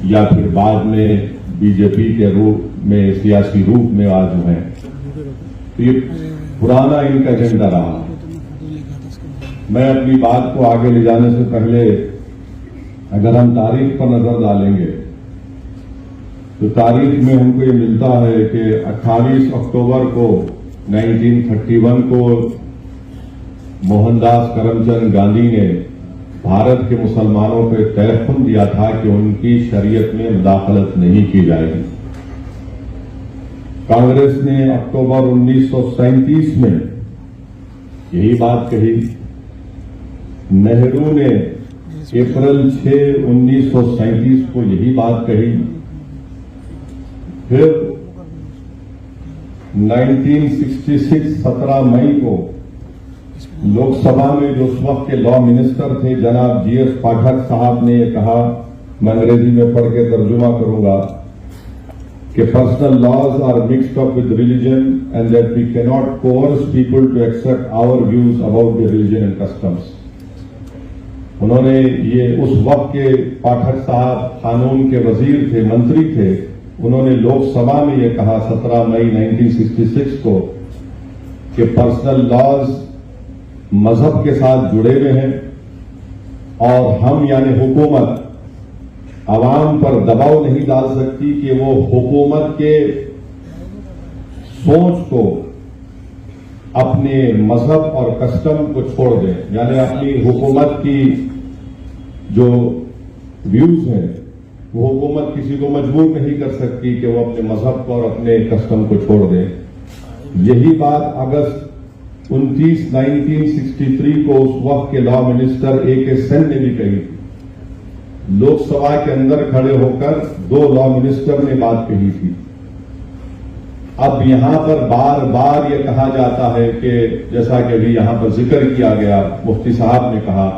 या फिर बाद में बीजेपी के रूप में, सियासी रूप में आज जो है, तो ये पुराना इनका एजेंडा रहा। मैं अपनी बात को आगे ले जाने से पहले अगर हम तारीख पर नजर डालेंगे तो तारीख में हमको ये मिलता है कि 28 अक्टूबर को 1931 को मोहनदास करमचंद गांधी ने भारत के मुसलमानों को तयफुन दिया था कि उनकी शरीयत में मुदाखलत नहीं की जाएगी। कांग्रेस ने अक्टूबर 1937 में यही बात कही। नेहरू ने अप्रैल 6, 1937 को यही बात कही। फिर 1966 17 मई को लोकसभा में जो उस वक्त के लॉ मिनिस्टर थे जनाब जीएस पाठक साहब ने ये कहा, मैं अंग्रेजी में पढ़ के तर्जुमा करूंगा, कि personal laws are mixed up with religion and that we can not coerce people to accept our views about the religion and customs. उन्होंने ये उस वक्त के पाठक साहब कानून के वजीर थे, मंत्री थे, उन्होंने लोकसभा में ये कहा 17 मई 1966 को कि पर्सनल लॉज मजहब के साथ जुड़े हुए हैं और हम यानी हुकूमत आवाम पर दबाव नहीं डाल सकती कि वो हुकूमत के सोच को, अपने मजहब और कस्टम को छोड़ दें। यानी अपनी हुकूमत की जो व्यूज हैं वो हुकूमत किसी को मजबूर नहीं कर सकती कि वो अपने मजहब को और अपने कस्टम को छोड़ दे। यही बात अगस्त 29, 1963 को उस वक्त के लॉ मिनिस्टर ए.के. सेन ने भी कही थी। लोकसभा के अंदर खड़े होकर 2 लॉ मिनिस्टर ने बात कही थी। अब यहां पर बार बार यह कहा जाता है कि जैसा कि अभी यहां पर जिक्र किया गया, मुफ्ती साहब ने कहा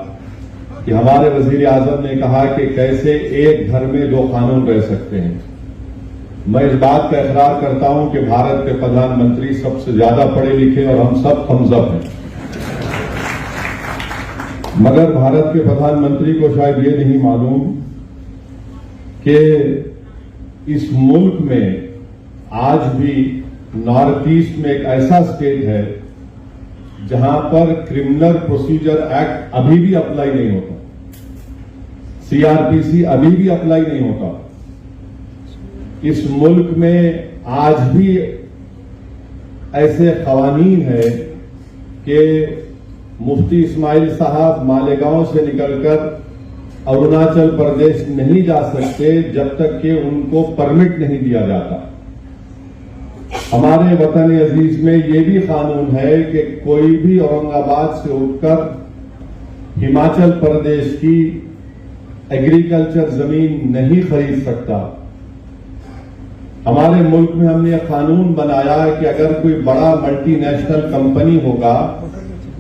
कि हमारे वजीर आजम ने कहा कि कैसे एक घर में 2 कानून रह सकते हैं। मैं इस बात का इकरार करता हूं कि भारत के प्रधानमंत्री सबसे ज्यादा पढ़े लिखे और हम सब थम्सअप हैं, मगर भारत के प्रधानमंत्री को शायद ये नहीं मालूम कि इस मुल्क में आज भी नॉर्थ ईस्ट में एक ऐसा स्टेट है जहां पर क्रिमिनल प्रोसीजर एक्ट अभी भी अप्लाई नहीं होता, सीआरपीसी अभी भी अप्लाई नहीं होता। इस मुल्क में आज भी ऐसे कवानीन है कि मुफ्ती इस्माइल साहब मालेगांव से निकलकर अरुणाचल प्रदेश नहीं जा सकते जब तक कि उनको परमिट नहीं दिया जाता। हमारे वतन अजीज में ये भी कानून है कि कोई भी औरंगाबाद से उठकर हिमाचल प्रदेश की एग्रीकल्चर जमीन नहीं खरीद सकता। हमारे मुल्क में हमने यह कानून बनाया कि अगर कोई बड़ा मल्टीनेशनल कंपनी होगा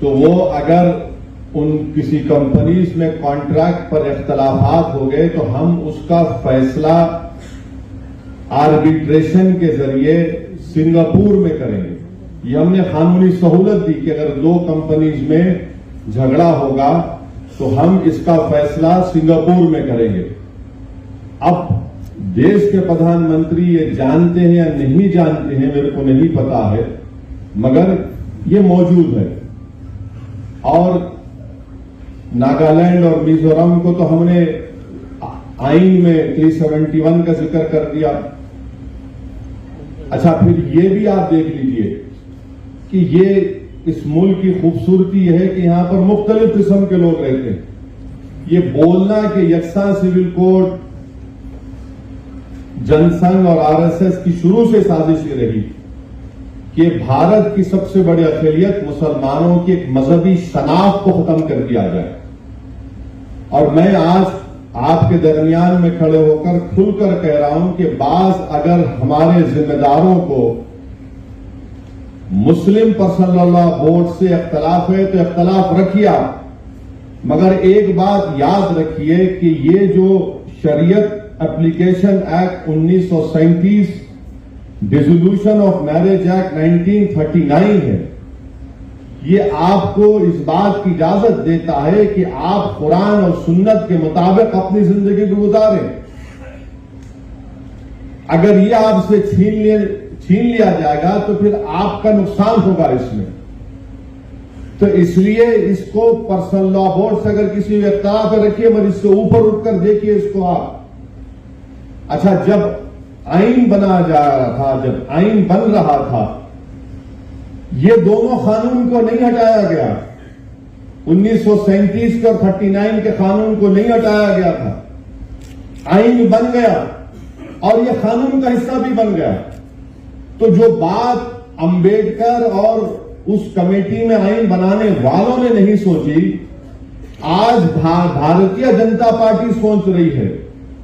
तो वो अगर उन किसी कंपनीज में कॉन्ट्रैक्ट पर इख्तलाफात हो गए तो हम उसका फैसला आर्बिट्रेशन के जरिए सिंगापुर में करेंगे। ये हमने कानूनी सहूलत दी कि अगर 2 कंपनीज में झगड़ा होगा तो हम इसका फैसला सिंगापुर में करेंगे। अब देश के प्रधानमंत्री ये जानते हैं या नहीं जानते हैं मेरे को नहीं पता है, मगर ये मौजूद है। और नागालैंड और मिजोरम को तो हमने आइन में 371 का जिक्र कर दिया। अच्छा, फिर ये भी आप देख लीजिए कि ये इस मुल्क की खूबसूरती है कि यहां पर मुख्तलिफ किस्म के लोग रहते हैं। ये बोलना कि यकसा सिविल कोड जनसंघ और आरएसएस की शुरू से साजिश ये रही कि भारत की सबसे बड़ी अक़लियत मुसलमानों की एक मजहबी शनाख्त को खत्म कर दिया जाए। और मैं आज आपके दरमियान में खड़े होकर खुलकर कह रहा हूं कि बाज अगर हमारे जिम्मेदारों को मुस्लिम पर्सनल लॉ बोर्ड से इख्तलाफ है तो इख्तलाफ रखिए आप, मगर एक बात याद रखिए कि ये जो शरीयत application act 1937, dissolution of marriage act 1939 है, ये आपको इस बात की इजाजत देता है कि आप कुरान और सुन्नत के मुताबिक अपनी जिंदगी को गुजारें। अगर ये आपसे छीन लिया जाएगा तो फिर आपका नुकसान होगा इसमें। तो इसलिए इसको पर्सनल लॉ बोर्ड से अगर किसी व्यक्ता पे रखिए, मगर इससे ऊपर उठकर देखिए इसको आप। अच्छा, जब आईन बना जा रहा था, जब आईन बन रहा था, ये दोनों कानून को नहीं हटाया गया। 1937 के और 39 के कानून को नहीं हटाया गया था। आईन बन गया और ये कानून का हिस्सा भी बन गया। तो जो बात अंबेडकर और उस कमेटी में आईन बनाने वालों ने नहीं सोची, आज भारतीय जनता पार्टी सोच रही है।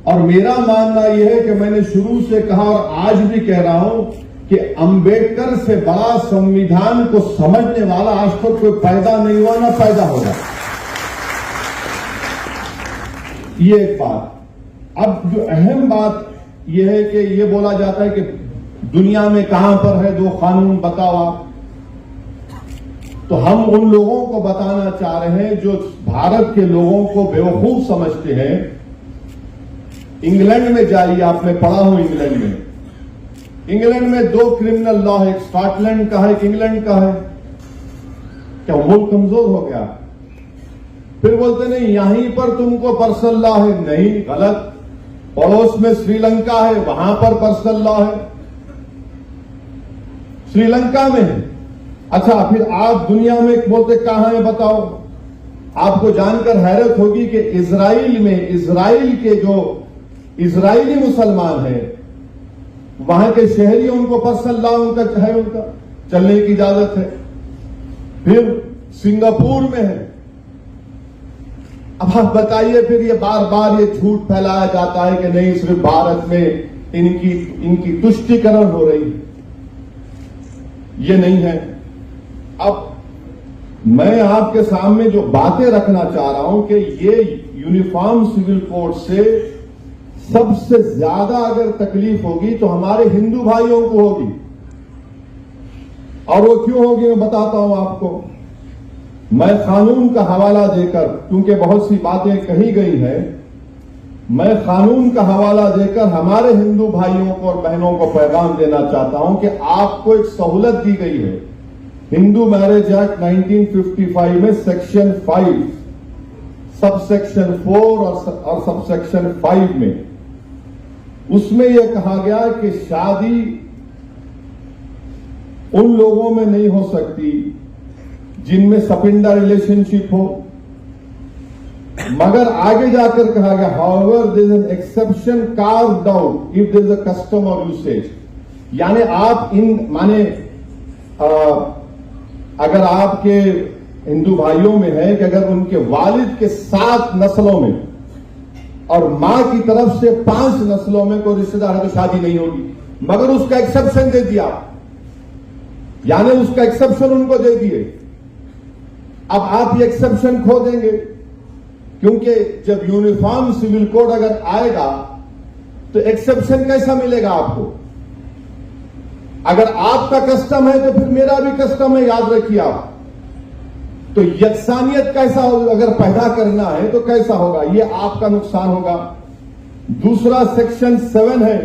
और मेरा मानना यह है कि मैंने शुरू से कहा और आज भी कह रहा हूं कि अंबेडकर से बड़ा संविधान को समझने वाला आज तक कोई पैदा नहीं हुआ, ना पैदा होगा। ये एक बात। अब जो अहम बात यह है कि ये बोला जाता है कि दुनिया में कहां पर है दो कानून, बताओ आप। तो हम उन लोगों को बताना चाह रहे हैं जो भारत के लोगों को बेवकूफ समझते हैं। इंग्लैंड में जाइए, आपने पढ़ा हो इंग्लैंड में। इंग्लैंड में दो क्रिमिनल लॉ है, एक स्कॉटलैंड का है, एक इंग्लैंड का है। क्या मुल्क कमजोर हो गया? फिर बोलते नहीं यहीं पर तुमको पर्सनल लॉ है। नहीं, गलत। पड़ोस में श्रीलंका है, वहां पर पर्सनल लॉ है, श्रीलंका में है। अच्छा, फिर आप दुनिया में बोलते कहां है बताओ। आपको जानकर हैरत होगी कि इजराइल में, इजराइल के जो इजरायली मुसलमान हैं, वहां के शहरी, उनको पर्सनल लॉ उनका है, उनका चलने की इजाजत है। फिर सिंगापुर में है। अब आप बताइए, फिर ये बार बार ये झूठ फैलाया जाता है कि नहीं सिर्फ भारत में इनकी तुष्टीकरण हो रही है। ये नहीं है। अब मैं आपके सामने जो बातें रखना चाह रहा हूं कि ये यूनिफॉर्म सिविल कोड से सबसे ज्यादा अगर तकलीफ होगी तो हमारे हिंदू भाइयों को होगी। और वो क्यों होगी मैं बताता हूं आपको। मैं कानून का हवाला देकर, क्योंकि बहुत सी बातें कही गई हैं, मैं कानून का हवाला देकर हमारे हिंदू भाइयों को और बहनों को पैगाम देना चाहता हूं कि आपको एक सहूलत दी गई है। हिंदू मैरिज एक्ट 1955 में सेक्शन 5, सबसेक्शन 4 और सबसेक्शन 5 में, उसमें यह कहा गया कि शादी उन लोगों में नहीं हो सकती जिनमें सपिंडा रिलेशनशिप हो। मगर आगे जाकर कहा गया, however there is an exception carved out if there is a custom or usage. यानी आप माने अगर आपके हिंदू भाइयों में है कि अगर उनके वालिद के 7 नस्लों में और मां की तरफ से 5 नस्लों में कोई रिश्तेदार है तो शादी नहीं होगी। मगर उसका एक्सेप्शन दे दिया, यानी उसका एक्सेप्शन उनको दे दिए। अब आप ये एक्सेप्शन खो देंगे, क्योंकि जब यूनिफॉर्म सिविल कोड अगर आएगा तो एक्सेप्शन कैसा मिलेगा आपको? अगर आपका कस्टम है तो फिर मेरा भी कस्टम है, याद रखिए आप। तो यकसानियत कैसा होगा? अगर पैदा करना है तो कैसा होगा? ये आपका नुकसान होगा। दूसरा सेक्शन 7 है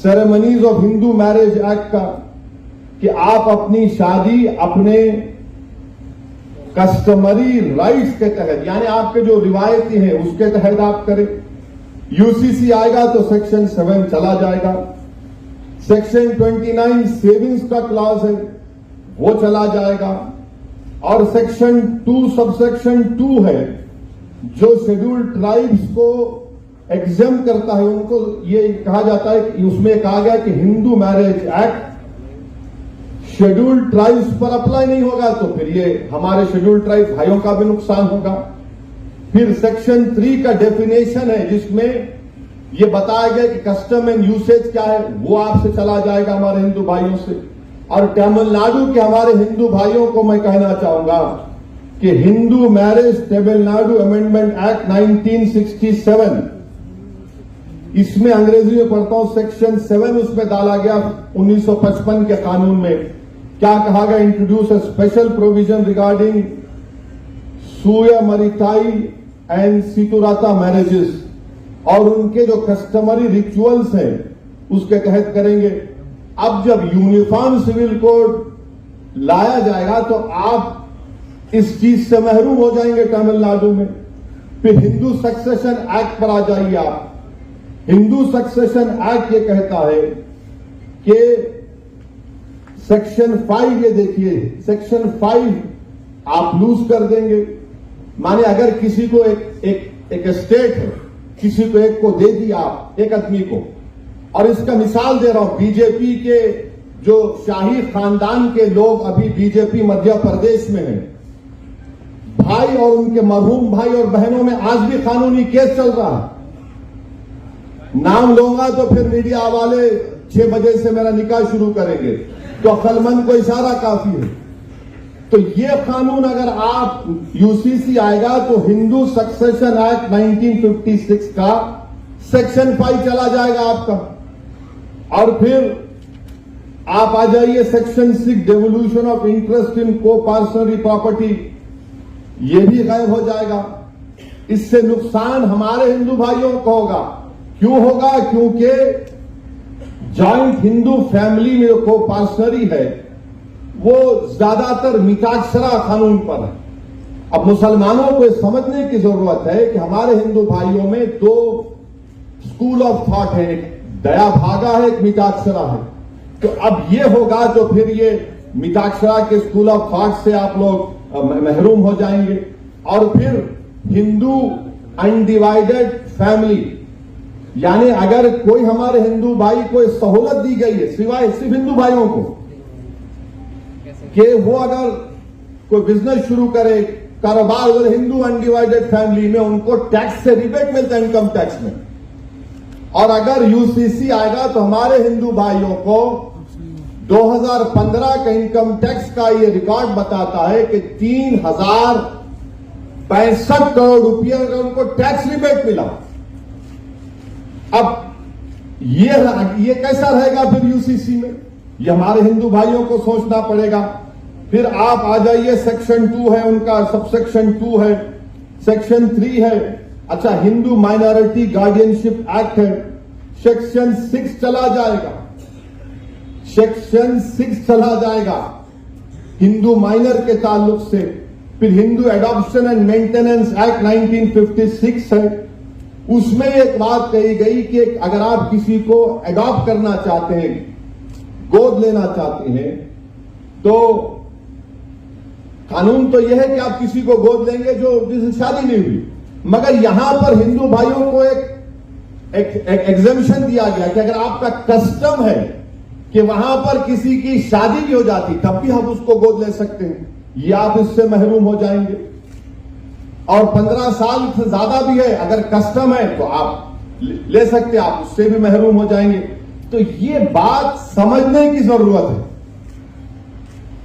ceremonies of Hindu marriage act का, कि आप अपनी शादी अपने कस्टमरी राइट्स के तहत, यानी आपके जो रिवायती हैं उसके तहत आप करें। यूसीसी आएगा तो सेक्शन 7 चला जाएगा। सेक्शन 29 सेविंग्स का क्लॉज है, वो चला जाएगा। और सेक्शन 2 सबसेक्शन 2 है जो शेड्यूल्ड ट्राइब्स को एग्जाम करता है। उनको ये कहा जाता है कि उसमें कहा गया कि Hindu marriage act scheduled tribes पर अप्लाई नहीं होगा, तो फिर ये हमारे शेड्यूल्ड ट्राइब्स भाइयों का भी नुकसान होगा। फिर सेक्शन 3 का डेफिनेशन है जिसमें ये बताया गया कि कस्टम एंड यूसेज क्या है, वो आपसे चला जाएगा हमारे हिंदू भाइयों से। और तमिलनाडु के हमारे हिंदू भाइयों को मैं कहना चाहूंगा कि Hindu marriage Tamil Nadu amendment act 1967, इसमें अंग्रेजी में पढ़ता हूं, सेक्शन 7 उसमें डाला गया 1955 के कानून में। क्या कहा गया? Introduce a special provision regarding Suyamariyathai and Seerthirutha marriages, और उनके जो कस्टमरी रिचुअल्स हैं उसके तहत करेंगे। अब जब यूनिफॉर्म सिविल कोड लाया जाएगा तो आप इस चीज से महरूम हो जाएंगे तमिलनाडु में। फिर हिंदू सक्सेशन एक्ट पर आ जाइए आप। हिंदू सक्सेशन एक्ट ये कहता है कि सेक्शन 5, ये देखिए सेक्शन 5 आप लूज कर देंगे। माने अगर किसी को एक स्टेट है, किसी को एक को दे दिया आप, एक आदमी को, और इसका मिसाल दे रहा हूं, बीजेपी के जो शाही खानदान के लोग अभी बीजेपी मध्य प्रदेश में हैं, भाई और उनके मरहूम भाई और बहनों में आज भी कानूनी केस चल रहा है। नाम लूंगा तो फिर मीडिया वाले 6 बजे से मेरा निकाह शुरू करेंगे, तो अक्लमंद को इशारा काफी है। तो ये कानून अगर आप यूसीसी आएगा तो हिंदू सक्सेशन एक्ट 1956 का सेक्शन 5 चला जाएगा आपका। और फिर आप आ जाइए section 6 devolution of interest in को पर्सनल प्रॉपर्टी, ये भी गायब हो जाएगा। इससे नुकसान हमारे हिंदू भाइयों को होगा। क्यों होगा? क्योंकि जॉइंट हिंदू फैमिली में को पार्सनरी है वो ज्यादातर मिताक्षरा कानून पर है। अब मुसलमानों को समझने की जरूरत है कि हमारे हिंदू भाइयों में 2 स्कूल ऑफ थॉट है, एक दया भागा है, एक मिताक्षरा है। तो अब ये होगा तो फिर ये मिताक्षरा के स्कूल ऑफ थॉट से आप लोग महरूम हो जाएंगे। और फिर हिंदू अनडिवाइडेड फैमिली, यानी अगर कोई हमारे हिंदू भाई को सहूलत दी गई है सिवाय सिर्फ हिंदू भाइयों को कि वो अगर कोई बिजनेस शुरू करे, कारोबार, अगर हिंदू अनडिवाइडेड फैमिली में उनको टैक्स से रिबेट मिलता है इनकम टैक्स में। और अगर यूसीसी आएगा तो हमारे हिंदू भाइयों को 2015 का इनकम टैक्स का ये रिकॉर्ड बताता है कि 3065 करोड़ रुपया अगर उनको टैक्स रिबेट मिला। अब ये कैसा रहेगा फिर यूसीसी में? ये हमारे हिंदू भाइयों को सोचना पड़ेगा। फिर आप आ जाइए सेक्शन 2 है उनका, सबसेक्शन 2 है, सेक्शन 3 है। अच्छा, हिंदू माइनॉरिटी गार्डियनशिप एक्ट है, सेक्शन 6 चला जाएगा। सेक्शन 6 चला जाएगा हिंदू माइनर के ताल्लुक से। फिर Hindu adoption and maintenance act 1956 है, उसमें एक बात कही गई कि अगर आप किसी को एडॉप्ट करना चाहते हैं, गोद लेना चाहते हैं, तो कानून तो यह है कि आप किसी को गोद लेंगे जो जिससे शादी नहीं हुई। मगर यहां पर हिंदू भाइयों को एक एग्जेम्पशन दिया गया कि अगर आपका कस्टम है कि वहां पर किसी की शादी भी हो जाती तब भी हम उसको गोद ले सकते हैं, ये आप इससे महरूम हो जाएंगे। और 15 साल से ज्यादा भी है, अगर कस्टम है तो आप ले सकते हैं, आप उससे भी महरूम हो जाएंगे। तो ये बात समझने की जरूरत है।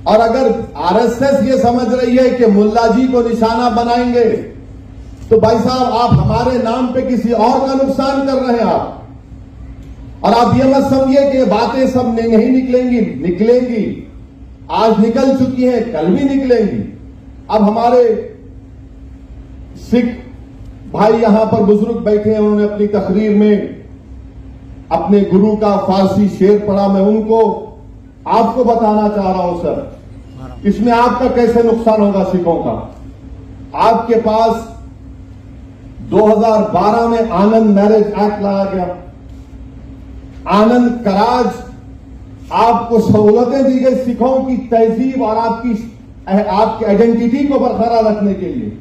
और अगर आरएसएस ये समझ रही है कि मुल्ला जी को निशाना बनाएंगे तो भाई साहब आप हमारे नाम पे किसी और का नुकसान कर रहे हैं आप। और आप ये मत समझिए कि ये बातें सब नहीं निकलेंगी, आज निकल चुकी हैं, कल भी निकलेंगी। अब हमारे सिख भाई यहां पर बुजुर्ग बैठे हैं, उन्होंने अपनी तकरीर में अपने गुरु का फारसी शेर पढ़ा। मैं उनको आपको बताना चाह रहा हूं सर, इसमें आपका कैसे नुकसान होगा सिखों का। आपके पास 2012 में आनंद मैरिज एक्ट लाया गया। आनंद कराज, आपको सहूलतें दी गई सिखों की तहजीब और आपकी आइडेंटिटी को बरकरार रखने के लिए।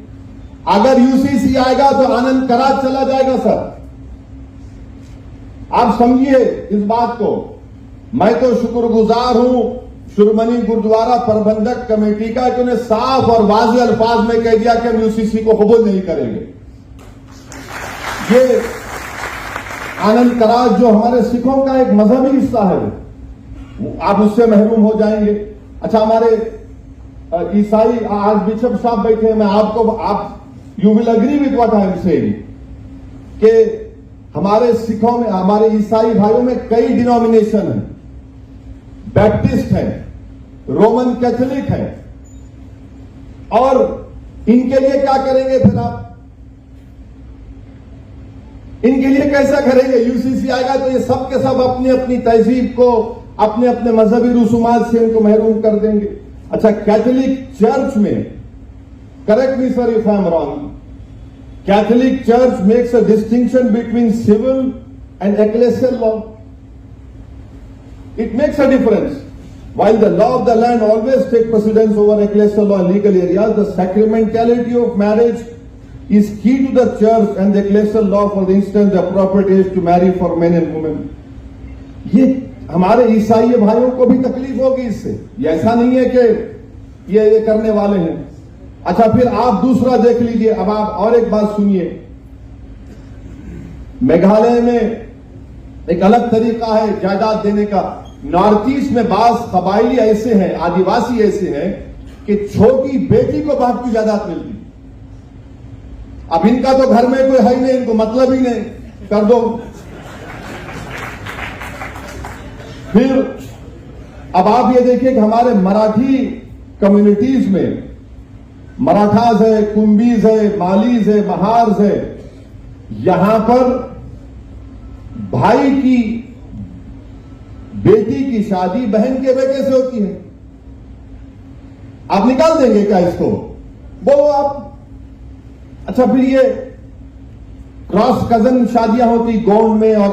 अगर यूसीसी आएगा तो आनंद कराज चला जाएगा सर, आप समझिए इस बात को। मैं तो शुक्रगुजार हूं शिरोमणि गुरुद्वारा प्रबंधक कमेटी का कि उन्हें साफ और वाज़ेह अल्फाज में कह दिया कि हम यूसीसी को कबूल नहीं करेंगे। ये आनंद कराज जो हमारे सिखों का एक मजहबी हिस्सा है, आप उससे महरूम हो जाएंगे। अच्छा, हमारे ईसाई आज बिशप साहब बैठे हैं, मैं आप you will agree with what I am saying कि हमारे सिखों में, हमारे ईसाई भाइयों में कई डिनोमिनेशन है, बैप्टिस्ट है, रोमन कैथोलिक है। और इनके लिए क्या करेंगे फिर आप? इनके लिए कैसा करेंगे? यूसीसी आएगा तो ये सब के सब अपनी अपनी तहजीब को, अपने अपने मजहबी रसूमात से इनको महरूम कर देंगे। अच्छा, कैथोलिक चर्च में, correct me sir if I am wrong, Catholic Church makes a distinction between civil and ecclesial law. It makes a difference. While the law of the land always takes precedence over ecclesial law in legal areas, the sacramentality of marriage is key to the church and the ecclesial law. For instance, the appropriate age to marry for men and women. ये हमारे ईसाई भाइयों को भी तकलीफ होगी इससे, ये ऐसा नहीं है कि ये करने वाले हैं. अच्छा, फिर आप दूसरा देख लीजिए. अब आप और एक बात सुनिए. मेघालय में एक अलग तरीका है जायदाद देने का. नॉर्थ ईस्ट में बास कबाइली ऐसे हैं, आदिवासी ऐसे हैं कि छोटी बेटी को बाप की जायदाद मिलती. अब इनका तो घर में कोई है ही नहीं, इनको मतलब ही नहीं, कर दो. फिर अब आप ये देखिए कि हमारे मराठी कम्युनिटीज में मराठास है, कुंभीज है, मालीज है, महार्स है. यहां पर भाई की बेटी की शादी बहन के बेटे से होती है. आप निकाल देंगे क्या इसको? बोलो आप. अच्छा, फिर ये क्रॉस कजन शादियां होती गोंड में और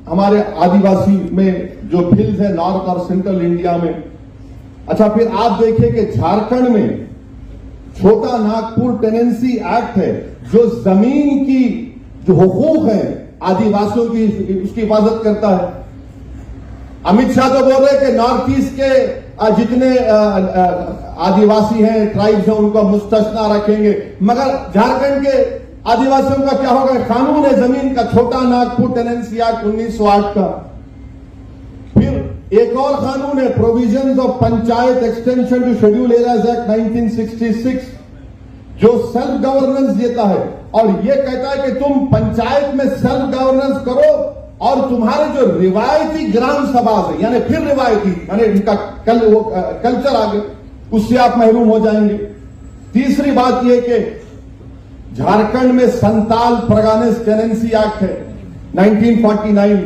हमारे आदिवासी में जो हिल्स है नॉर्थ और सेंट्रल इंडिया में. अच्छा, फिर आप देखिए कि झारखंड में छोटा नागपुर टेनेंसी एक्ट है जो जमीन की जो हुकूक है आदिवासियों की, उसकी हिफाजत करता है. अमित शाह तो बोल रहे कि नॉर्थ ईस्ट के जितने आदिवासी हैं, ट्राइब्स हैं, उनको मुस्तस्ना रखेंगे, मगर झारखंड के आदिवासियों का क्या होगा? कानून है जमीन का, छोटा नागपुर टेनेंसी एक्ट 1908 का. फिर एक और कानून है provisions of panchayat extension to schedule areas act 1966 जो सेल्फ गवर्नेंस देता है और ये कहता है कि तुम पंचायत में सेल्फ गवर्नेंस करो और तुम्हारे जो रिवायती ग्राम सभा है, यानी फिर रिवायती, यानी इनका कल्चर आगे, उससे आप महरूम हो जाएंगे. तीसरी बात यह कि झारखंड में संताल परगानेस टेनेंसी एक्ट है 1949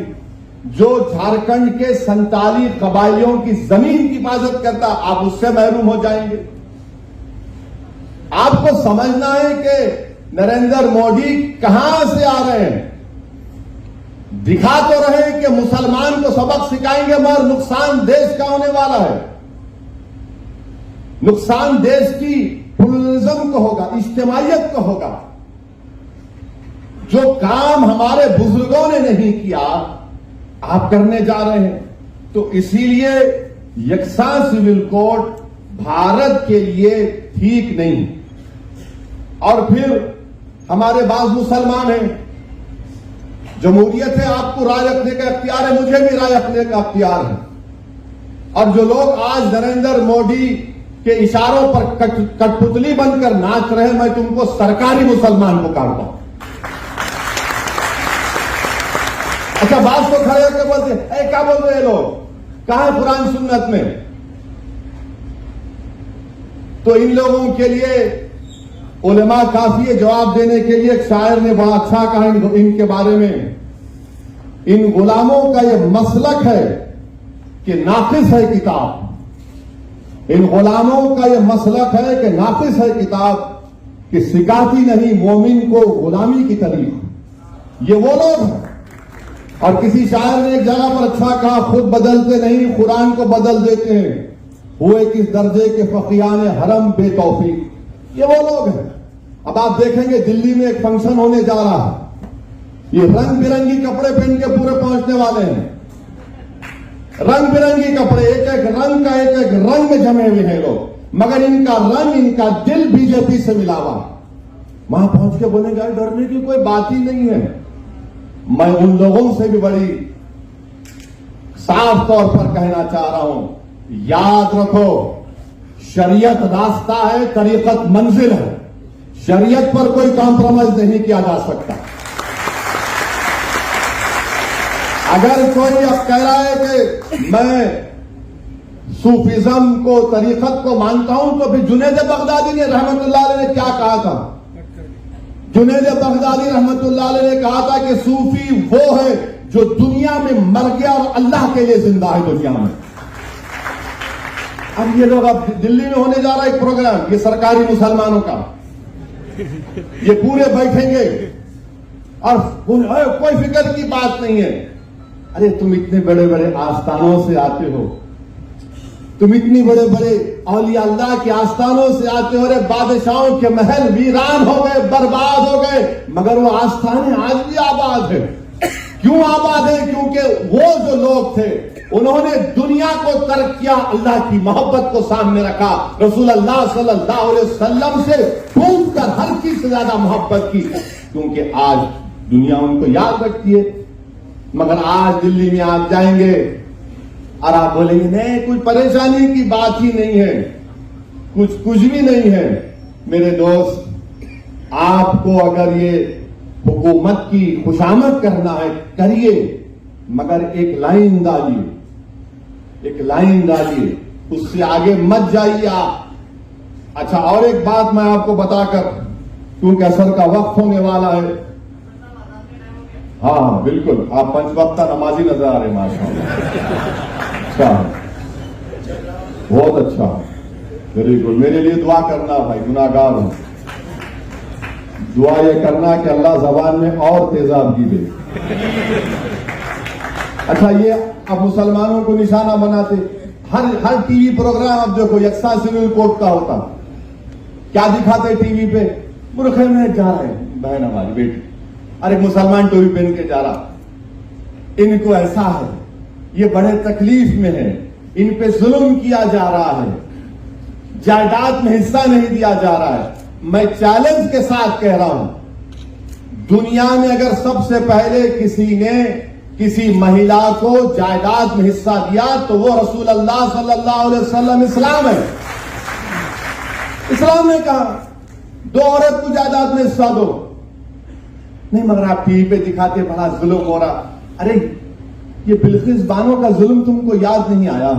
जो झारखंड के संताली कबायलियों की जमीन की हिफाजत करता, आप उससे महरूम हो जाएंगे. आपको समझना है कि नरेंद्र मोदी कहां से आ रहे हैं. दिखा तो रहे कि मुसलमान को सबक सिखाएंगे, मगर नुकसान देश का होने वाला है. नुकसान देश की प्लुरलिज्म को होगा, इज्तिमाइयत को होगा. जो काम हमारे बुजुर्गों ने नहीं किया आप करने जा रहे हैं. तो इसीलिए यकसा सिविल कोड भारत के लिए ठीक नहीं. और फिर हमारे बाज मुसलमान हैं, जमहूरियत है, आपको राय रखने का अख्तियार है, मुझे भी राय रखने का अख्तियार है. और जो लोग आज नरेंद्र मोदी के इशारों पर कठपुतली बनकर नाच रहे हैं, मैं तुमको सरकारी मुसलमान पुकारता हूं. अच्छा, बात को खड़े होकर बोलते क्या बोल रहे हैं लोग, कहां है कुरान सुन्नत में? तो इन लोगों के लिए उलेमा काफी है जवाब देने के लिए. एक शायर ने बड़ा अच्छा कहा इनके बारे में. इन गुलामों का यह मसलक है कि नाकिस है किताब. इन गुलामों का यह मसलक है कि नाकिस है किताब, कि सिखाती नहीं मोमिन को गुलामी की तारीफ. ये वो लोग हैं. और किसी शायर ने एक जगह पर अच्छा कहा, खुद बदलते नहीं कुरान को बदल देते हैं, हुए किस दर्जे के फकीयान हरम बेतौफीक. ये वो लोग हैं. अब आप देखेंगे दिल्ली में एक फंक्शन होने जा रहा है, ये रंग बिरंगी कपड़े पहन के पूरे पहुंचने वाले हैं. रंग बिरंगी कपड़े, एक एक रंग का एक एक रंग में जमे हुए हैं लोग, मगर इनका रंग, इनका दिल बीजेपी से मिला हुआ. वहां पहुंच के बोलेंगे डरने की कोई बात ही नहीं है. मैं उन लोगों से भी बड़ी साफ तौर पर कहना चाह रहा हूं, याद रखो शरीयत रास्ता है, तरीकत मंजिल है. शरीयत पर कोई कॉम्प्रोमाइज नहीं किया जा सकता. अगर कोई अब कह रहा है कि मैं सूफिज्म को, तरीकत को मानता हूं, तो फिर जुनैद बगदादी ने रहमतुल्लाह अलैह ने क्या कहा था? जुनैद बगदादी रहमतुल्लाह अलैह ने कहा था कि सूफी वो है जो दुनिया में मर गया और अल्लाह के लिए जिंदा है दुनिया में। अब ये लोग, अब दिल्ली में होने जा रहा है एक प्रोग्राम, ये सरकारी मुसलमानों का, ये पूरे बैठेंगे और कोई फिक्र की बात नहीं है। अरे तुम इतने बड़े बड़े आस्थानों से आते हो, तुम इतनी बड़े बड़े औलिया अल्लाह के आस्थानों से आते हो, अरे बादशाहों के महल वीरान हो गए, बर्बाद हो गए, मगर वो आस्थानें आज भी आबाद है। क्यों आबाद है? क्योंकि वो जो लोग थे उन्होंने दुनिया को तर्क किया, अल्लाह की मोहब्बत को सामने रखा, रसूल अल्लाह सल्लल्लाहु अलैहि वसल्लम से ढूंढ कर हर चीज से ज्यादा मोहब्बत की, क्योंकि आज दुनिया उनको याद रखती है। मगर आज दिल्ली में आप जाएंगे और आप बोलेंगे नहीं, कुछ परेशानी की बात ही नहीं है, कुछ भी नहीं है। मेरे दोस्त, आपको अगर ये हुकूमत की खुशामद करना है करिए, मगर एक लाइन डालिए, एक लाइन डालिए, उससे आगे मत जाइए आप। अच्छा, और एक बात मैं आपको बताकर, क्योंकि असर का वक्त होने वाला है। हाँ बिल्कुल, आप पंचवक्ता नमाजी नजर आ रहे हैं माशाअल्लाह। अच्छा, बहुत अच्छा, वेरी गुड। मेरे लिए दुआ करना भाई, गुनाहगार हूं। दुआ ये करना कि अल्लाह जबान में और तेजाबगी दे। अच्छा, ये अब मुसलमानों को निशाना बनाते, हर टीवी प्रोग्राम अब देखो यकसा सिविल कोड का होता, क्या दिखाते टीवी पे? बुरखे में जा रहे हैं बहन हमारी बेटी, अरे मुसलमान टोपी पहन के जा रहा। इनको ऐसा है, ये बड़े तकलीफ में है, इन पे जुल्म किया जा रहा है, जायदाद में हिस्सा नहीं दिया जा रहा है। मैं चैलेंज के साथ कह रहा हूं, दुनिया में अगर सबसे पहले किसी ने किसी महिला को जायदाद में हिस्सा दिया तो वो रसूल अल्लाह सल्लल्लाहु अलैहि वसल्लम इस्लाम है। इस्लाम ने कहा दो औरत को जायदाद में हिस्सा दो। नहीं, मगर आप टीवी पे दिखाते बड़ा जुल्म हो रहा। अरे ये बिल्किस बानो का जुल्म तुमको याद नहीं आया?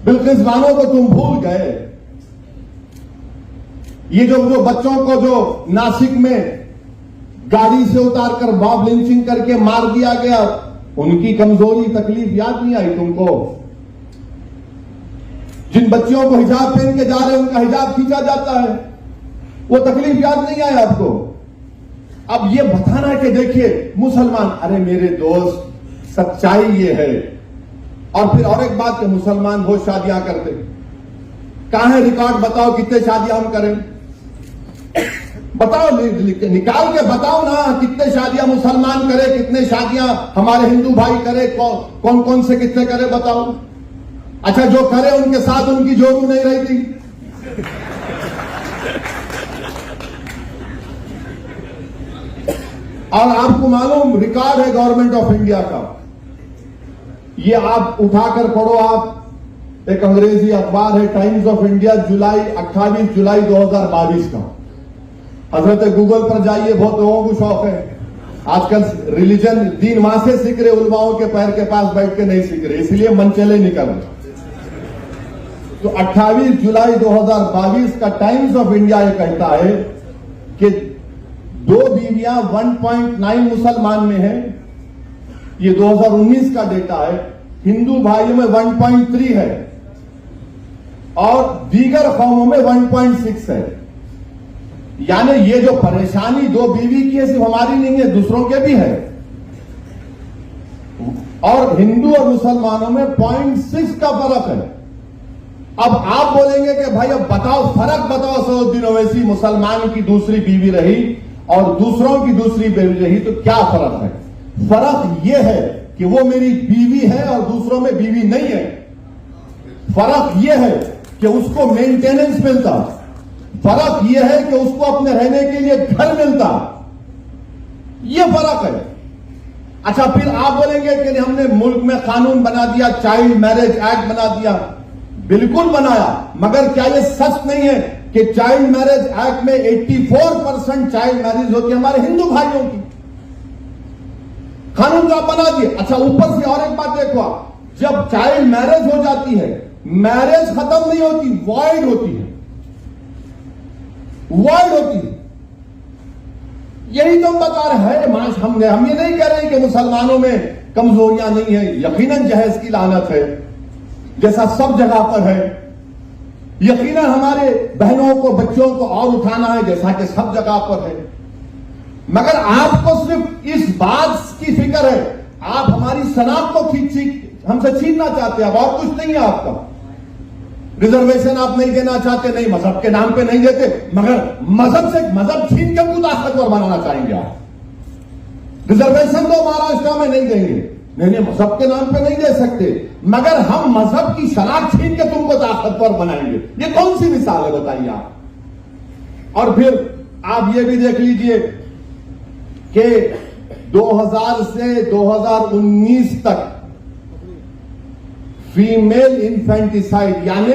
बिल्किस बानो को तुम भूल गए? ये जो बच्चों को जो नासिक में गाड़ी से उतारकर मॉब लिंचिंग करके मार दिया गया, उनकी कमजोरी तकलीफ याद नहीं आई तुमको? जिन बच्चियों को हिजाब पहन के जा रहे हैं उनका हिजाब खींचा जाता है, वो तकलीफ याद नहीं आई आपको? अब ये बताना कि देखिए मुसलमान, अरे मेरे दोस्त, सच्चाई ये है। और फिर और एक बात कि मुसलमान बहुत शादियां करते, कहां है रिकॉर्ड? बताओ कितने शादियां हम करें, बताओ, निकाल के बताओ ना, कितने शादियां मुसलमान करे, कितने शादियां हमारे हिंदू भाई करे, कौन कौन से कितने करे, बताओ। अच्छा, जो करे उनके साथ उनकी जोरू नहीं रहती। और आपको मालूम रिकॉर्ड है गवर्नमेंट ऑफ इंडिया का, ये आप उठाकर पढ़ो। आप एक अंग्रेजी अखबार है टाइम्स ऑफ इंडिया, 28 जुलाई 2022 का। हजरत गूगल पर जाइए, बहुत लोगों को शौक है आजकल रिलीजन, दीन वहां से सीख रहे, उलमाओं के पैर के पास बैठ के नहीं सीख रहे, इसलिए मनचले निकल रहे। तो 28 जुलाई 2022 का टाइम्स ऑफ इंडिया ये कहता है कि 2 बीवियां 1.9 मुसलमान में है, ये 2019 का डेटा है। हिंदू भाइयों में 1.3 है और दीगर कौमों में 1.6 है। यानी ये जो परेशानी 2 बीवी की है, सिर्फ हमारी नहीं है, दूसरों के भी है। और हिंदू और मुसलमानों में 0.6 का फर्क है। अब आप बोलेंगे कि भाई अब बताओ, फर्क बताओ। 100 दिन ओवैसी मुसलमान की दूसरी बीवी रही और दूसरों की दूसरी बीवी रही, तो क्या फर्क है? फर्क यह है कि वो मेरी बीवी है और दूसरों में बीवी नहीं है। फर्क यह है कि उसको मेंटेनेंस मिलता, फर्क यह है कि उसको अपने रहने के लिए घर मिलता, यह फर्क है। अच्छा, फिर आप बोलेंगे कि हमने मुल्क में कानून बना दिया, चाइल्ड मैरिज एक्ट बना दिया। बिल्कुल बनाया, मगर क्या यह सच नहीं है कि चाइल्ड मैरिज एक्ट में 84% चाइल्ड मैरिज होती है हमारे हिंदू भाइयों की? कानून तो आप बना दिए। अच्छा, ऊपर से और एक बात देखो आप, जब चाइल्ड मैरिज हो जाती है, मैरिज खत्म नहीं होती, वॉइड होती है, वॉइड होती है। यही तो हम बता रहे हैं। हम ये नहीं कह रहे कि मुसलमानों में कमजोरियां नहीं है, यकीनन जहेज की लानत है जैसा सब जगह पर है, यकीनन हमारे बहनों को बच्चों को और उठाना है जैसा कि सब जगह पर है, मगर आपको सिर्फ इस बात की फिक्र है, आप हमारी शनाख्त को हमसे छीनना चाहते हैं। अब और कुछ नहीं है आपका। रिजर्वेशन आप नहीं देना चाहते, नहीं मजहब के नाम पे नहीं देते, मगर मजहब छीन के उनको ताकतवर बनाना चाहेंगे आप। रिजर्वेशन तो महाराष्ट्र में नहीं देंगे, नहीं मजहब के नाम पे नहीं दे सकते, मगर हम मजहब की शनाख्त छीन के तुमको ताकतवर बनाएंगे। ये कौन सी मिसाल है बताइए आप। और फिर आप ये भी देख लीजिए कि 2000 से 2019 तक फीमेल इन्फेंटिसाइड, यानी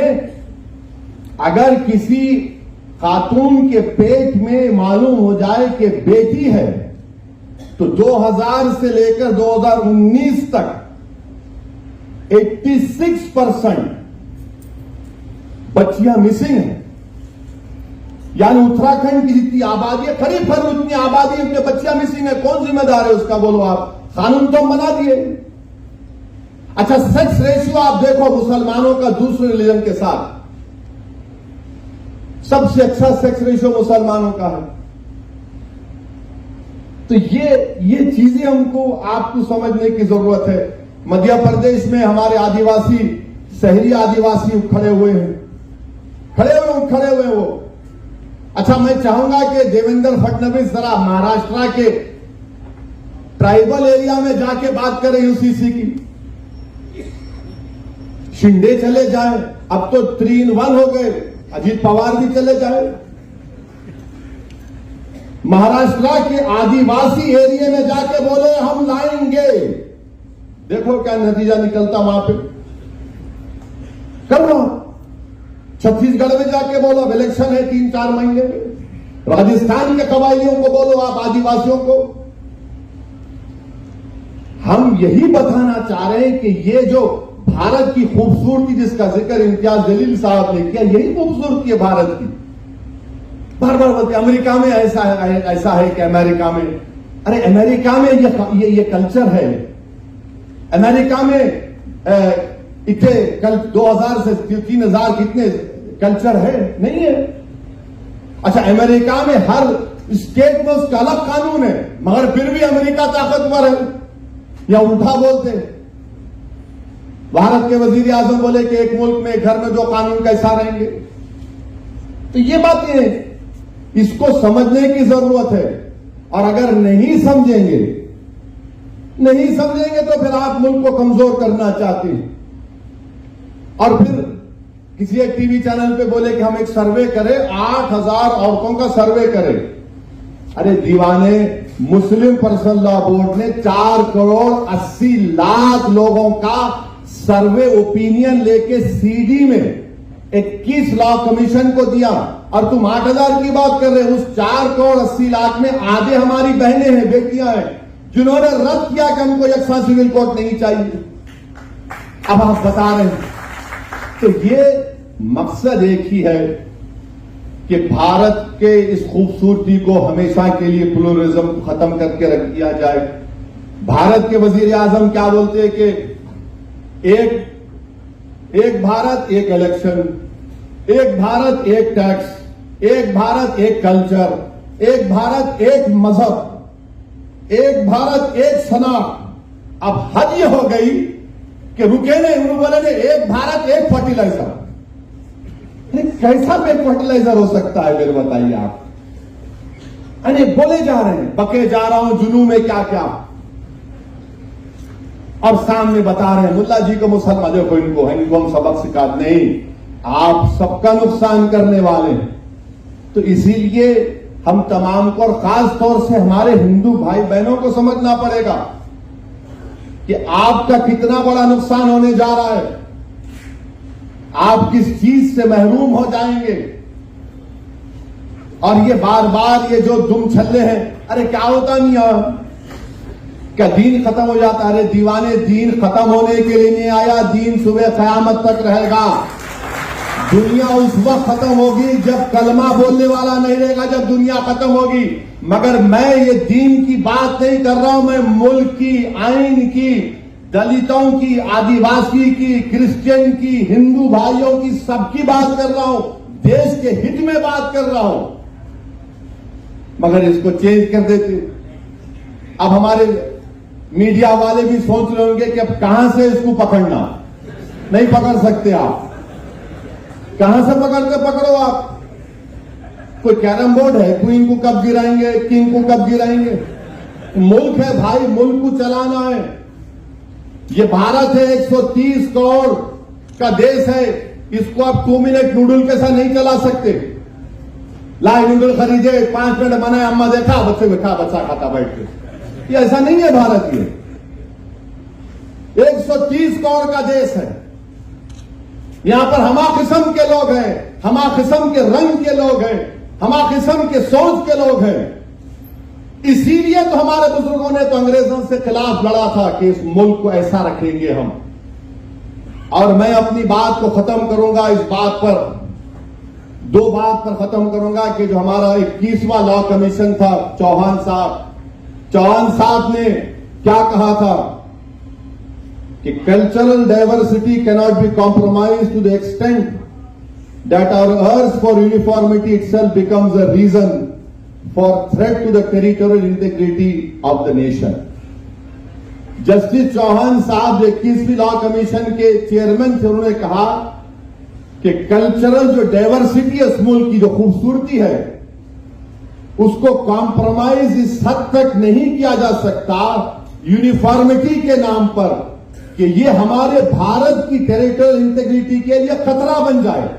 अगर किसी खातून के पेट में मालूम हो जाए कि बेटी है तो 2000 से लेकर 2019 तक 86% बच्चियां मिसिंग हैं। यानी उत्तराखंड की जितनी आबादी है, करीब उतनी आबादी है, उतनी बच्चियां मिसिंग है। कौन जिम्मेदार है उसका बोलो आप? कानून तो बना दिए। अच्छा, सेक्स रेशियो आप देखो मुसलमानों का दूसरे रिलीजन के साथ सबसे अच्छा सेक्स रेशियो मुसलमानों का है। तो ये चीजें हमको आपको समझने की जरूरत है। मध्य प्रदेश में हमारे आदिवासी, शहरी आदिवासी खड़े हुए वो। अच्छा, मैं चाहूंगा कि देवेंद्र फडणवीस जरा महाराष्ट्र के ट्राइबल एरिया में जाके बात करें यूसीसी की। शिंदे चले जाए, अब तो 3 in 1 हो गए, अजीत पवार भी चले जाए। महाराष्ट्र के आदिवासी एरिया में जाके बोले हम लाएंगे, देखो क्या नतीजा निकलता वहां पे। करो, छत्तीसगढ़ में जाके बोलो, इलेक्शन है 3-4 महीने में। राजस्थान के कबायलियों को बोलो, आप आदिवासियों को। हम यही बताना चाह रहे हैं कि ये जो भारत की खूबसूरती जिसका जिक्र इम्तियाज जलील साहब ने किया, यही खूबसूरती है भारत की। बार बार बोलते अमेरिका में ऐसा है कि अमेरिका में, अरे अमेरिका में ये कल्चर है। अमेरिका में इतने कल 2000 से 3000 कितने कल्चर है? नहीं है। अच्छा, अमेरिका में हर स्टेट में उसका अलग कानून है, मगर फिर भी अमेरिका ताकतवर है। या उल्टा बोलते हैं, भारत के वजीर आजम बोले कि एक मुल्क में एक घर में 2 कानून कैसा रहेंगे। तो ये बातें इसको समझने की जरूरत है। और अगर नहीं समझेंगे तो फिर आप मुल्क को कमजोर करना चाहते हैं। और फिर किसी एक टीवी चैनल पे बोले कि हम एक सर्वे करें, 8000 औरतों का सर्वे करें। अरे दीवाने, मुस्लिम पर्सनल लॉ बोर्ड ने 4 करोड़ 80 लाख लोगों का सर्वे ओपिनियन लेके सीडी में 21 लॉ कमीशन को दिया, और तुम 8000 की बात कर रहे हो। उस 4 करोड़ 80 लाख में आधे हमारी बहनें हैं, बेटियां हैं, जिन्होंने रद्द किया कि हमको यकसा सिविल कोड नहीं चाहिए। अब आप बता रहे हैं। तो ये मकसद एक ही है कि भारत के इस खूबसूरती को हमेशा के लिए प्लुरलिज्म खत्म करके रख दिया जाए। भारत के वजीर आजम क्या बोलते हैं कि एक भारत एक इलेक्शन, एक भारत एक टैक्स, एक भारत एक कल्चर, एक भारत एक मजहब, एक भारत एक शनाख्त। अब हद ये हो गई कि रुके नहीं, उन्होंने बोले एक भारत एक फर्टिलाइजर। कैसा एक फर्टिलाइजर हो सकता है मेरे बताइए आप? अरे बोले जा रहे हैं, बके जा रहा हूं जुनू में क्या क्या, और सामने बता रहे हैं मुल्ला जी को मुसलमान, देखो इनको हम सबक सिखा नहीं, आप सबका नुकसान करने वाले हैं। तो इसीलिए हम तमाम को, और खास तौर से हमारे हिंदू भाई बहनों को समझना पड़ेगा कि आपका कितना बड़ा नुकसान होने जा रहा है। आप किस चीज से महरूम हो जाएंगे। और ये बार बार ये जो दुम छल्ले हैं, अरे क्या होता नहीं है, क्या दीन खत्म हो जाता है? अरे दीवाने, दीन खत्म होने के लिए नहीं आया, दीन सुबह कयामत तक रहेगा। दुनिया उस वक्त खत्म होगी जब कलमा बोलने वाला नहीं रहेगा, जब दुनिया खत्म होगी। मगर मैं ये दीन की बात नहीं कर रहा हूं, मैं मुल्क की, आइन की, दलितों की, आदिवासी की, क्रिश्चियन की, हिंदू भाइयों की, सबकी बात कर रहा हूं, देश के हित में बात कर रहा हूं। मगर इसको चेंज कर देते। अब हमारे मीडिया वाले भी सोच रहे होंगे कि अब कहां से इसको पकड़ना। नहीं पकड़ सकते आप। कहां से पकड़ते पकड़ो आप। कोई कैरम बोर्ड है, क्वीन को कब गिराएंगे, किंग को कब गिराएंगे। मुल्क है भाई, मुल्क को चलाना है। ये भारत है, 130 करोड़ का देश है। इसको आप 2 मिनट नूडल के साथ नहीं चला सकते। लाए नूडल खरीदे, 5 मिनट बनाए, अम्मा देखा, बच्चे बैठा, बच्चा खाता बैठ के। ये ऐसा नहीं है भारत। ये 130 करोड़ का देश है। यहां पर हमा किस्म के लोग हैं, हमा किस्म के रंग के लोग हैं, हमा किस्म के सोच के लोग हैं। इसीलिए तो हमारे बुजुर्गों ने तो अंग्रेजों से खिलाफ लड़ा था कि इस मुल्क को ऐसा रखेंगे हम। और मैं अपनी बात को खत्म करूंगा इस बात पर, 2 बात पर खत्म करूंगा कि जो हमारा 21वां लॉ कमीशन था, चौहान साहब ने क्या कहा था कि cultural diversity cannot be compromise to the extent that our urge for uniformity itself becomes a reason for threat to the territorial integrity of the nation. Justice Chauhan साहब जो 21वीं लॉ कमीशन के चेयरमैन थे, उन्होंने कहा कि कल्चरल जो diversity है, इस मुल्क की जो खूबसूरती है, उसको कॉम्प्रोमाइज इस हद तक नहीं किया जा सकता यूनिफॉर्मिटी के नाम पर कि ये हमारे भारत की टेरिटोरियल इंटीग्रिटी के लिए खतरा बन जाए।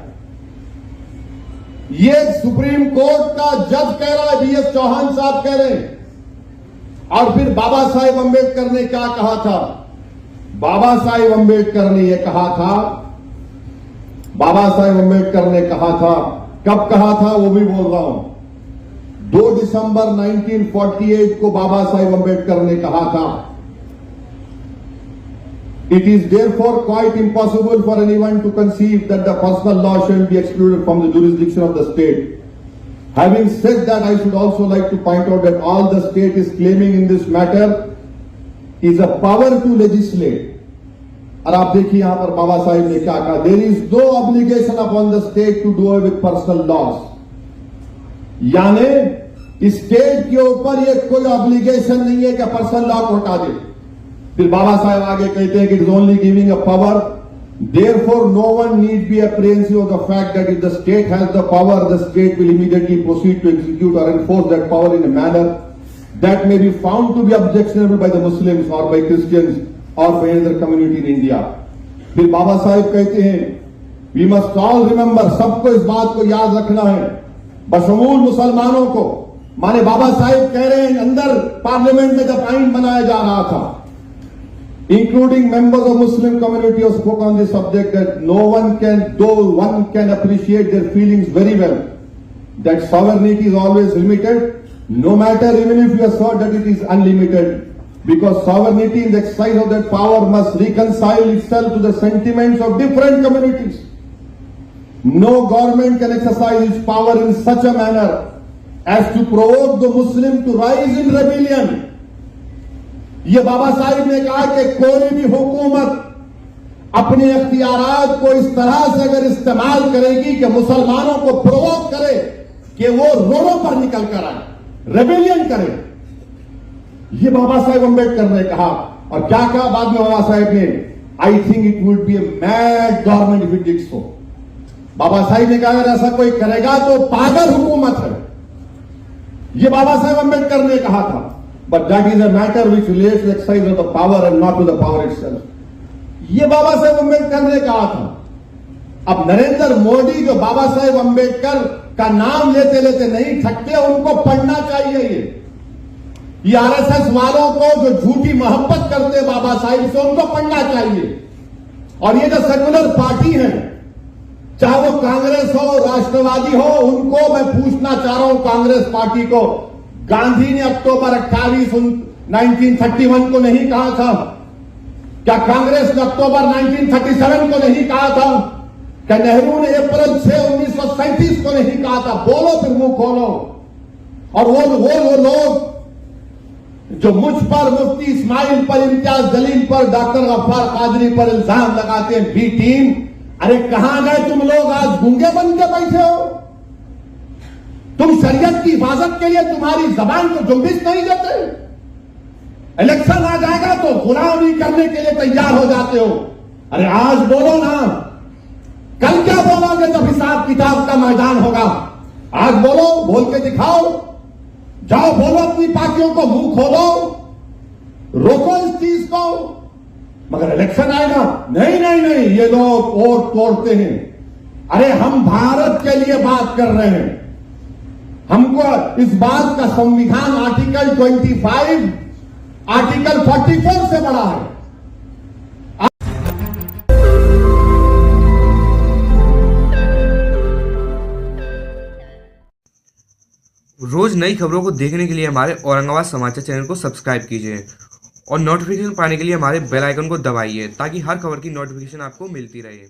ये सुप्रीम कोर्ट का जज कह रहा है, बीएस चौहान साहब कह रहे हैं। और फिर बाबा साहेब अंबेडकर ने क्या कहा था? बाबा साहेब अंबेडकर ने यह कहा था, बाबा साहेब अंबेडकर ने कहा था, कब कहा था वो भी बोल रहा हूं, 2 दिसंबर 1948 को बाबा साहेब अंबेडकर ने कहा था, It is therefore quite impossible for anyone to conceive that the personal law shall be excluded from the jurisdiction of the state. Having said that, I should also like to point out that all the state is claiming in this matter is a power to legislate. और आप देखिए यहां पर बाबा साहिब ने क्या कहा, There is no obligation upon the state to do away with personal laws. यानी state के ऊपर ये कोई ऑब्लिगेशन नहीं है कि पर्सनल लॉ को हटा दे। फिर बाबा साहब आगे कहते हैं कि it is only giving a power, therefore no one need be apprehensive of the fact that if the state has the power, the state will immediately proceed to execute और enforce that power in a manner that may be found to be objectionable by the Muslims और by Christians और by other community in India. फिर बाबा साहब कहते हैं, we must all remember, सबको इस बात को याद रखना है, बशमूल मुसलमानों को। माने बाबा साहब कह रहे हैं, अंदर पार्लियामेंट में जब आइन बनाया जा रहा था, including members of Muslim community have spoken on this subject, that no one can, though one can appreciate their feelings very well, that sovereignty is always limited, no matter even if you assert that it is unlimited, because sovereignty in the exercise of that power must reconcile itself to the sentiments of different communities. No government can exercise its power in such a manner as to provoke the Muslim to rise in rebellion. ये बाबा साहिब ने कहा कि कोई भी हुकूमत अपने अख्तियारात को इस तरह से अगर इस्तेमाल करेगी कि मुसलमानों को प्रोवोक करे कि वो रोडों पर निकल कर आए, रेबेलियन करे। ये बाबा साहेब अंबेडकर ने कहा। और क्या कहा बाद में बाबा साहेब ने, I think it would be a mad government if it did so. Baba Sahib ने कहा अगर ऐसा कोई करेगा तो पागल हुकूमत है। ये बाबा साहेब अंबेडकर ने कहा था। But that is a matter which relates to the exercise of the power and not to the power itself. ये बाबा साहेब अंबेडकर ने कहा था। अब नरेंद्र मोदी जो बाबा साहेब अंबेडकर का नाम लेते लेते नहीं थकते, उनको पढ़ना चाहिए। ये आरएसएस वालों को जो झूठी मोहब्बत करते बाबा साहिब से, उनको पढ़ना चाहिए। और ये जो सेक्युलर पार्टी है, चाहे वो कांग्रेस हो, राष्ट्रवादी हो, उनको मैं पूछना चाह रहा हूं, कांग्रेस पार्टी को, गांधी ने अक्टूबर 28, 1931 को नहीं कहा था? क्या कांग्रेस ने अक्टूबर 1937 को नहीं कहा था क्या नेहरू ने अप्रैल 6 1937 को नहीं कहा था बोलो फिर मुंह खोलो? और वो लोग जो मुझ पर, मुफ्ती इस्माइल पर, इम्तियाज जलील पर, डॉक्टर गफ्फार कादरी पर इल्जाम लगाते हैं, बी टीम, अरे कहां गए तुम लोग? आज गूंगे बन के बैठे हो। तुम शरीयत की हिफाजत के लिए तुम्हारी जबान को जुम्बिश नहीं देते। इलेक्शन आ जाएगा तो गुलामी करने के लिए तैयार हो जाते हो। अरे आज बोलो ना, कल क्या बोलोगे जब हिसाब किताब का मैदान होगा? आज बोलो, बोल के दिखाओ, जाओ बोलो अपनी पार्टियों को, मुंह खोलो, रोको इस चीज को। मगर इलेक्शन आएगा, नहीं नहीं नहीं, ये लोग वोट तोड़ते हैं। अरे हम भारत के लिए बात कर रहे हैं। हमको इस बात का संविधान आर्टिकल 25, आर्टिकल 44 से बड़ा है। रोज नई खबरों को देखने के लिए हमारे औरंगाबाद समाचार चैनल को सब्सक्राइब कीजिए और नोटिफिकेशन पाने के लिए हमारे बेल आइकन को दबाइए ताकि हर खबर की नोटिफिकेशन आपको मिलती रहे।